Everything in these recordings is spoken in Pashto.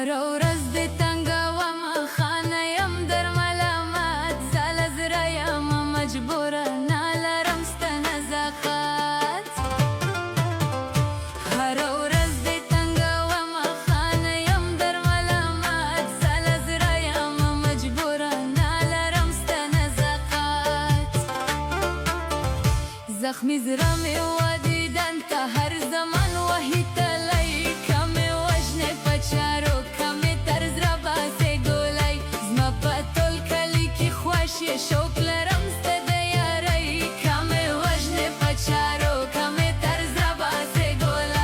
هره ورځ دې تنګومه خانه یم در ملامت زاله زړه یمه مجبوره نه لرم سته نزاکت هره ورځ دې تنګومه خانه یم در ملامت زاله زړه یمه مجبوره نه لرم سته نزاکت زخمي زړه مې و دیدن ته هر زمان وهي تلی که مې وژنې په چارو که مې تر زړه باسې ګولۍ زما په ټول کلي کې خوښ یې شوق لرم سته د یارۍ که مې وژنې په چارو که مې تر زړه باسې ګولۍ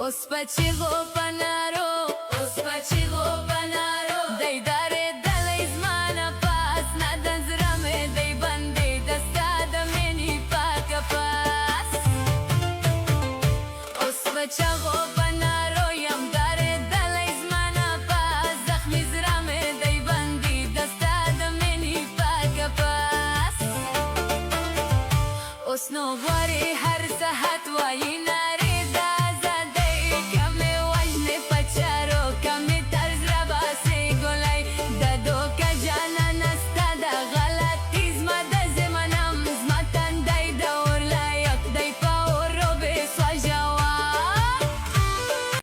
اوس په چیغو پنارو اوس په چیغو پنارو دی درېدلی زما نه پاس نه د زړه مې دی بندېده ستا د مینې پاکه پاس اوس په چیغو پنارو یم درېدلی زما نه پاس زخمي زړه مې دی بندېده ستا د مینې پاکه پاس اوس نو